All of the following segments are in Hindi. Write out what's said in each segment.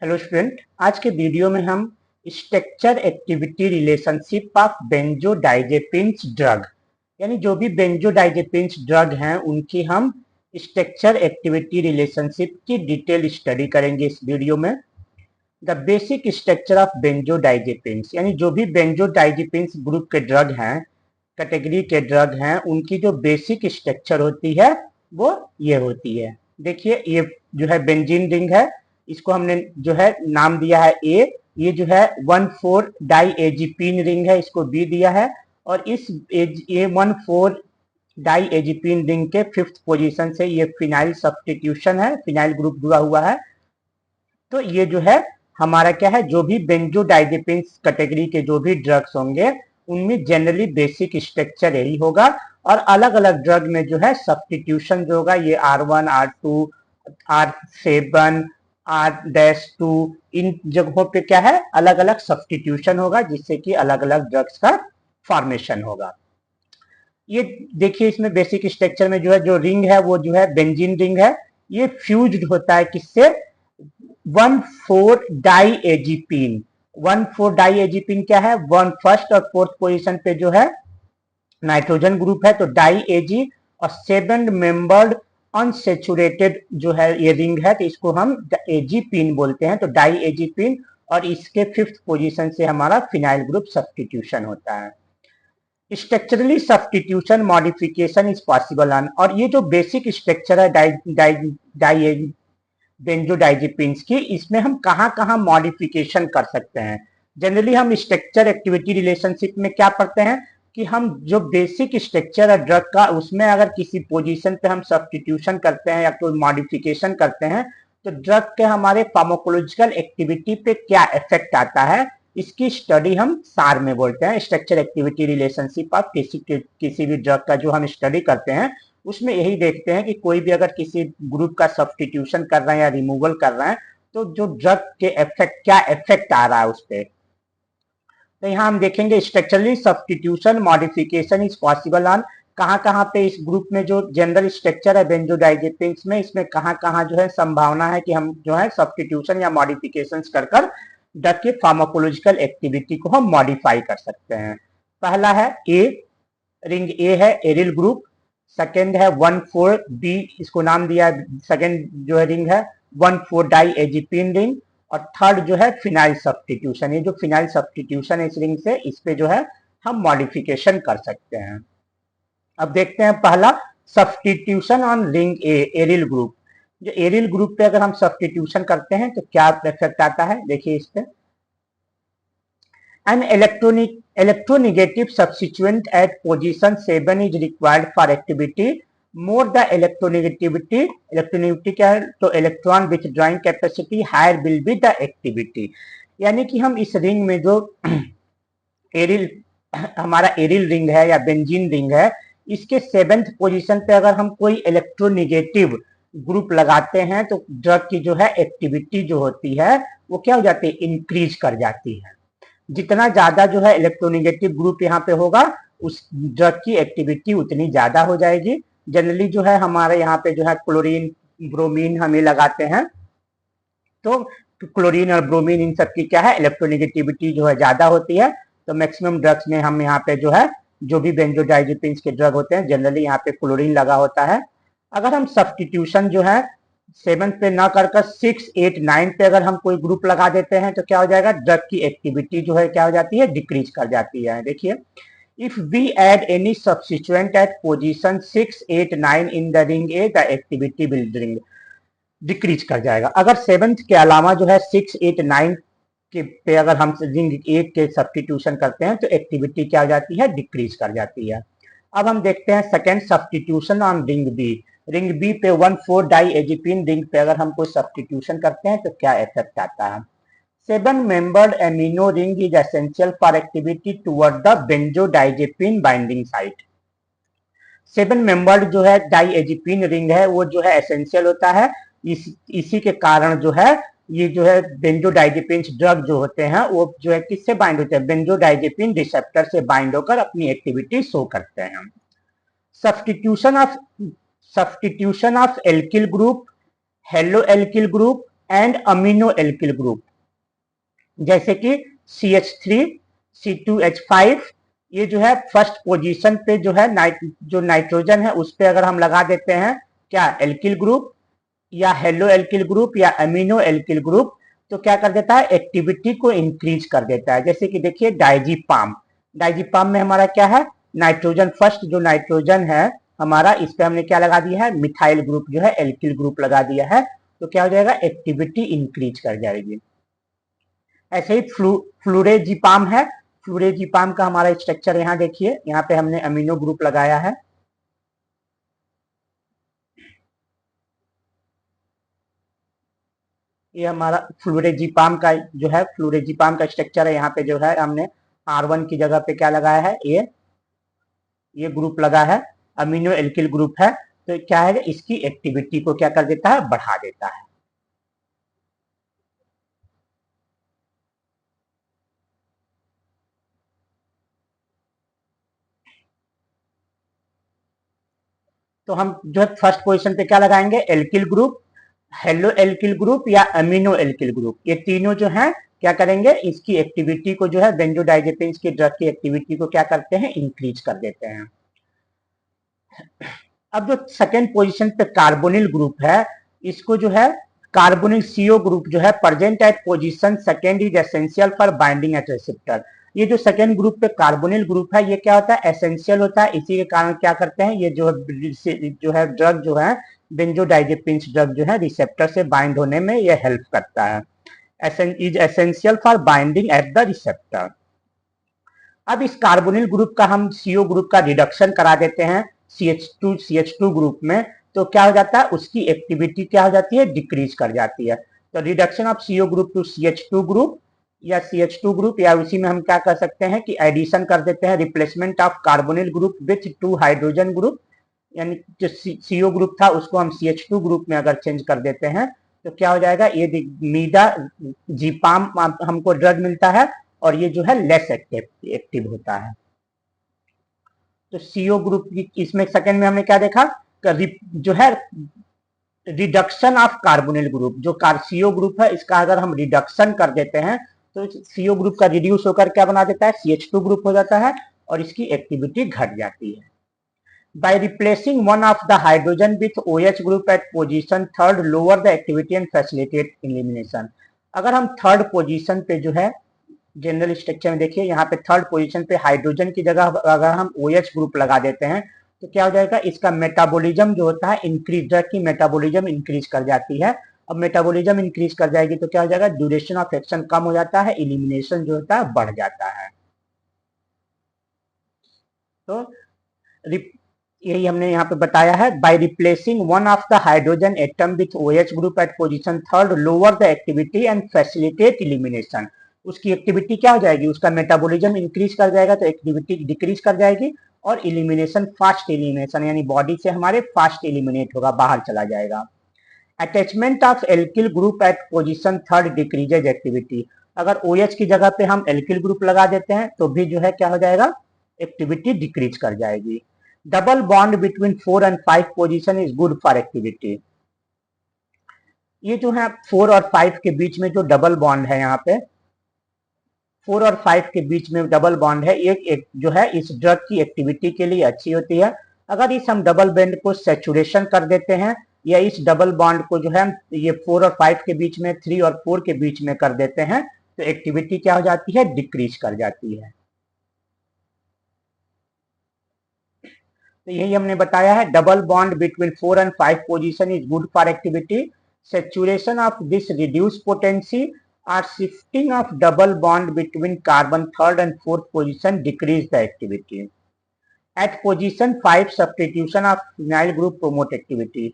हेलो स्टूडेंट, आज के वीडियो में हम structure activity relationship of benzodiazepines drug यानी जो भी बेंजोडाइजेपिन्स ड्रग हैं उनकी हम स्ट्रक्चर एक्टिविटी रिलेशनशिप की डिटेल स्टडी करेंगे इस वीडियो में। The basic structure of benzodiazepines यानी जो भी बेंजोडाइजेपिन्स ग्रुप के ड्रग हैं, कैटेगरी के ड्रग हैं, उनकी जो बेसिक स्ट्रक्चर होती है वो ये होती है। देखिए, ये जो है बेंजीन रिंग है, इसको हमने जो है नाम दिया है ए। ये जो है 1,4 डाई एजिपीन रिंग है, इसको बी दिया है। और इस ये 1,4 डाई एजिपीन रिंग के 5th पोजीशन से ये फिनाइल सब्स्टिट्यूशन है, फिनाइल ग्रुप जुड़ा हुआ है। तो ये जो है हमारा क्या है, जो भी बेंजोडाइजेपिन्स कैटेगरी के जो भी ड्रग्स होंगे उनमें जनरली बेसिक स्ट्रक्चर यही होगा। और अलग अलग ड्रग में जो है सब्स्टिट्यूशन जो होगा ये R1, R2, R7, R-2 इन जगहों पे क्या है अलग अलग सब्स्टिट्यूशन होगा, जिससे कि अलग अलग ड्रग्स का फॉर्मेशन होगा। ये देखिए, इसमें बेसिक स्ट्रक्चर में जो है जो रिंग है वो जो है बेंजीन रिंग है। ये फ्यूज्ड होता है किससे? 1,4 डाई एजिपीन। 1,4 डाई एजिपीन क्या है? फर्स्ट और फोर्थ पोजीशन पे जो है नाइट्रोजन ग्रुप है, तो डाई एजी। और 7 मेंबर्ड अनसेचुरेटेड जो है ये रिंग है, तो इसको हम एजीपीन बोलते हैं, तो डाई एजीपीन। और इसके 5th पोजीशन से हमारा फिनाइल ग्रुप सब्स्टिट्यूशन होता है। Structurally substitution modification is possible on, और ये जो बेसिक स्ट्रक्चर है डाई बेंजोडाइजेपिन्स की, इसमें हम कहाँ कहाँ मॉडिफिकेशन कर सकते हैं। जनरली हम स्ट्रक्चर एक्टिविटी रिलेशनशिप में क्या पढ़ते हैं कि हम जो बेसिक स्ट्रक्चर है ड्रग का, उसमें अगर किसी पोजीशन पे हम सब्स्टिट्यूशन करते हैं या कोई मॉडिफिकेशन करते हैं तो ड्रग के हमारे फार्माकोलॉजिकल एक्टिविटी पे क्या इफेक्ट आता है, इसकी स्टडी हम सार में बोलते हैं। स्ट्रक्चर एक्टिविटी रिलेशनशिप ऑफ किसी भी ड्रग का जो हम स्टडी करते हैं उसमें यही देखते हैं कि कोई भी अगर किसी ग्रुप का सब्स्टिट्यूशन कर रहे हैं या रिमूवल कर रहे हैं तो जो ड्रग के इफेक्ट क्या इफेक्ट आ रहा है उस पर। तो यहाँ हम देखेंगे structurally substitution modification is possible on, कहाँ पे इस ग्रुप में जो जनरल स्ट्रक्चर है बेंजोडाइजेपिन्स में, इसमें कहाँ जो है संभावना है कि हम जो है सब्स्टिट्यूशन या मॉडिफिकेशन कर ड्रग के फार्माकोलॉजिकल एक्टिविटी को हम मॉडिफाई कर सकते हैं। पहला है ए, रिंग ए है एरिल ग्रुप। सेकेंड है 1,4 बी, इसको नाम दिया है, सेकेंड जो है रिंग है 1,4 डाई एजिपीन रिंग। और थर्ड जो है फिनाइल सब्स्टिट्यूशन, ये जो फिनाइल सब्स्टिट्यूशन है इस रिंग से, इस पे जो है हम मॉडिफिकेशन कर सकते हैं। अब देखते हैं पहला substitution on ring A, aryl group. जो एरिल ग्रुप पे अगर हम सब्स्टिट्यूशन करते हैं तो क्या इफेक्ट आता है, देखिए इस पे। An electronegative substituent at position 7 is required for activity. More the electronegativity क्या है, तो electron withdrawing capacity higher will be the activity। यानी कि हम इस रिंग में जो एरिल हमारा एरिल रिंग है या बेंजीन रिंग है, इसके 7th पोजीशन पे अगर हम कोई इलेक्ट्रोनिगेटिव ग्रुप लगाते हैं तो ड्रग की जो है एक्टिविटी जो होती है वो क्या हो जाती है, इंक्रीज कर जाती है। जितना ज्यादा जो है इलेक्ट्रोनिगेटिव ग्रुप यहाँ पे होगा उस ड्रग की एक्टिविटी उतनी ज्यादा हो जाएगी। जनरली जो है हमारे यहाँ पे जो है क्लोरीन ब्रोमीन हमें लगाते हैं, तो क्लोरीन और ब्रोमीन इन सब की क्या है इलेक्ट्रोनिगेटिविटी जो है ज्यादा होती है। तो मैक्सिमम ड्रग्स में हम यहाँ पे जो है जो भी बेंजोडाइजेपिन्स के ड्रग होते हैं जनरली यहाँ पे क्लोरीन लगा होता है। अगर हम सब्स्टिट्यूशन जो है 7 पे ना कर 6, 8, 9 पे अगर हम कोई ग्रुप लगा देते हैं तो क्या हो जाएगा, ड्रग की एक्टिविटी जो है क्या हो जाती है, डिक्रीज कर जाती है। देखिए, if we add any substituent at position 6, 8, 9 in the ring A, the activity will decrease कर जाएगा। अगर 7th के अलावा जो है 6, 8, 9 के पे अगर हम रिंग ए के सब्स्टिट्यूशन करते हैं तो एक्टिविटी क्या हो जाती है, डिक्रीज कर जाती है। अब हम देखते हैं second substitution on ring B. Ring B पे 1,4 डाई एजिपीन रिंग पे अगर हम कोई सब्स्टिट्यूशन करते हैं तो क्या इफेक्ट आता है। 7 membered amino ring is essential for activity toward the benzodiazepine binding site. 7 membered जो है डाई एजिपीन रिंग है वो जो है एसेंशियल होता है, इसी के कारण जो है ये जो है बेंजोडाइजेपिन ड्रग जो होते हैं वो जो है किससे बाइंड होते हैं, बेंजोडाइजेपिन रिसेप्टर से बाइंड होकर अपनी एक्टिविटी शो करते हैं। Substitution of alkyl group, hello alkyl group and amino alkyl group, जैसे कि CH3 C2H5, ये जो है फर्स्ट पोजीशन पे जो है जो नाइट्रोजन है उस पे अगर हम लगा देते हैं क्या एल्किल ग्रुप या हेलो एल्किल ग्रुप या अमीनो एल्किल ग्रुप, तो क्या कर देता है एक्टिविटी को इंक्रीज कर देता है। जैसे कि देखिए डाइजीपाम, डाइजीपाम में हमारा क्या है नाइट्रोजन, फर्स्ट जो नाइट्रोजन है हमारा इस पे हमने क्या लगा दिया है मिथाइल ग्रुप जो है एल्किल ग्रुप लगा दिया है, तो क्या हो जाएगा एक्टिविटी इंक्रीज कर जाएगी। ऐसे ही फ्लूरेजीपाम है, फ्लूरेजीपाम का हमारा स्ट्रक्चर यहाँ देखिए, यहाँ पे हमने अमीनो ग्रुप लगाया है, ये हमारा फ्लूरेजीपाम का जो है फ्लूरेजीपाम का स्ट्रक्चर है। यहाँ पे जो है हमने R1 की जगह पे क्या लगाया है ये ग्रुप लगा है, अमीनो एल्किल ग्रुप है, तो क्या है इसकी एक्टिविटी को क्या कर देता है बढ़ा देता है। तो हम जो है फर्स्ट पोजीशन पे क्या लगाएंगे alkyl group, hello alkyl group या अमीनो एल्किल ग्रुप, ये तीनों जो है क्या करेंगे इसकी एक्टिविटी को जो है बेंजोडाइजेपिन्स की ड्रग की एक्टिविटी को क्या करते हैं इंक्रीज कर देते हैं। अब जो सेकेंड पोजीशन पे कार्बोनिल ग्रुप है, इसको जो है कार्बोनिल CO ग्रुप जो है present at position second is essential for binding at receptor. ये जो सेकेंड ग्रुप पे कार्बोनिल ग्रुप है ये क्या होता है एसेंशियल होता है, इसी के कारण क्या करते हैं ये जो है ड्रग जो है बेंजोडाइजेपिन्स ड्रग जो है रिसेप्टर से बाइंड होने में ये हेल्प करता है, is essential for binding at the receptor. अब इस कार्बोनिल ग्रुप का हम CO ग्रुप का रिडक्शन करा देते हैं CH2 ग्रुप में, तो क्या हो जाता है उसकी एक्टिविटी क्या हो जाती है डिक्रीज कर जाती है। तो reduction of CO group to CH2 group या CH2 ग्रुप, या उसी में हम क्या कर सकते हैं कि एडिशन कर देते हैं replacement of carbonyl group with 2 hydrogen group, यानी जो CO ग्रुप था उसको हम CH2 ग्रुप में अगर चेंज कर देते हैं तो क्या हो जाएगा ये मीडा जीपाम हमको ड्रग मिलता है और ये जो है लेस एक्टिव होता है। तो CO ग्रुप की इसमें सेकंड में हमने क्या देखा जो है रिडक्शन ऑफ कार्बोनिल ग्रुप, जो CO ग्रुप है इसका अगर हम रिडक्शन कर देते हैं तो CO ग्रुप का रिड्यूस होकर क्या बना देता है CH2 ग्रुप हो जाता है और इसकी एक्टिविटी घट जाती है। By replacing one of the hydrogen with OH group at position third lower the activity and facilitate elimination। अगर हम थर्ड पोजीशन पे जो है जनरल स्ट्रक्चर में देखिए यहाँ पे थर्ड पोजीशन पे हाइड्रोजन की जगह अगर हम OH ग्रुप लगा देते हैं तो क्या हो जाएगा इसका मेटाबॉलिज्म जो होता है इंक्रीज, ड्रग की मेटाबॉलिज्म इंक्रीज कर जाती है। अब मेटाबॉलिज्म इंक्रीज कर जाएगी तो क्या हो जाएगा ड्यूरेशन ऑफ एक्शन कम हो जाता है, एलिमिनेशन जो होता है बढ़ जाता है। तो यही हमने यहाँ पे बताया है by replacing one of the hydrogen atom with OH group at position third lower the activity and facilitate elimination. उसकी एक्टिविटी क्या हो जाएगी उसका मेटाबॉलिज्म इंक्रीज कर जाएगा तो एक्टिविटी डिक्रीज कर जाएगी और इलिमिनेशन फास्ट इलिमिनेशन यानी बॉडी से हमारे फास्ट इलिमिनेट होगा बाहर चला जाएगा। Attachment of alkyl group at position third decreases activity, अगर OH की जगह पे हम एल्किल ग्रुप लगा देते हैं तो भी जो है क्या हो जाएगा एक्टिविटी डिक्रीज कर जाएगी। Double bond between 4 and 5 position is good for activity. ये जो है 4 और 5 के बीच में जो डबल बॉन्ड है यहाँ पे 4 और 5 के बीच में डबल बॉन्ड है एक जो है इस ड्रग की एक्टिविटी के लिए अच्छी होती है। अगर इस हम डबल बॉन्ड को सैचुरेशन कर देते हैं या इस डबल बॉन्ड को जो है ये 4 और 5 के बीच में 3 और 4 के बीच में कर देते हैं तो एक्टिविटी क्या हो जाती है डिक्रीज कर जाती है। तो यही हमने बताया है double bond between 4 and 5 position is good for activity. Saturation of this reduce potency और shifting of double bond between carbon third and fourth position decrease the activity. At position 5 substitution of phenyl group promote activity.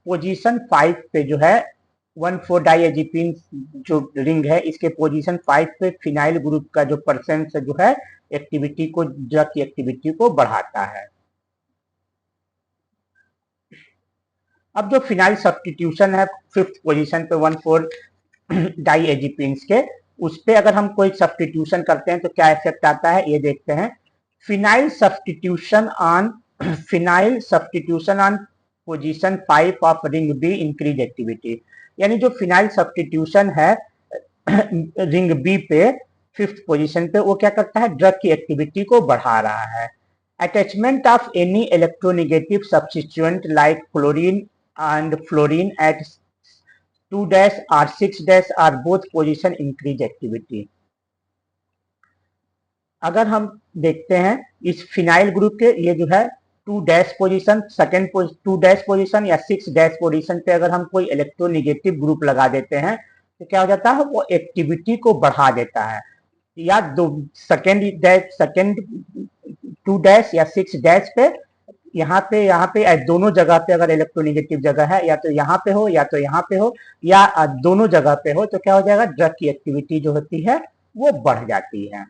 Position 5 पे जो है 1,4 डाइएजिपिन जो रिंग है इसके पोजीशन 5 पे फिनाइल ग्रुप का जो परसेंट जो है एक्टिविटी को ड्रग की एक्टिविटी को बढ़ाता है। अब जो फिनाइल सब्स्टिट्यूशन है फिफ्थ पोजीशन पे 1,4 डाइएजिपिन्स के उस पे अगर हम कोई सब्स्टिट्यूशन करते हैं तो क्या इफेक्ट आता है ये देखते हैं। Phenyl substitution on position 5 of ring be increase activity. यानी जो फिनाइल सब्स्टिट्यूशन है रिंग बी पे 5th पोजीशन पे, वो क्या करता है, ड्रग की एक्टिविटी को बढ़ा रहा है। Attachment of any electronegative substituent like chlorine and fluorine at 2' और 6' are both position increase activity. अगर हम देखते हैं इस फिनाइल ग्रुप के, ये जो है 2' पोजीशन, सेकेंड 2' पोजीशन या 6' पोजीशन पे अगर हम कोई इलेक्ट्रोनेगेटिव ग्रुप लगा देते हैं तो क्या हो जाता है, वो एक्टिविटी को बढ़ा देता है। या दो सेकेंड 2' या 6' पे, यहाँ पे दोनों जगह पे अगर इलेक्ट्रोनेगेटिव जगह है, या तो यहाँ पे हो या तो यहाँ पे हो या दोनों जगह पे हो, तो क्या हो जाएगा, ड्रग की एक्टिविटी जो होती है वो बढ़ जाती है।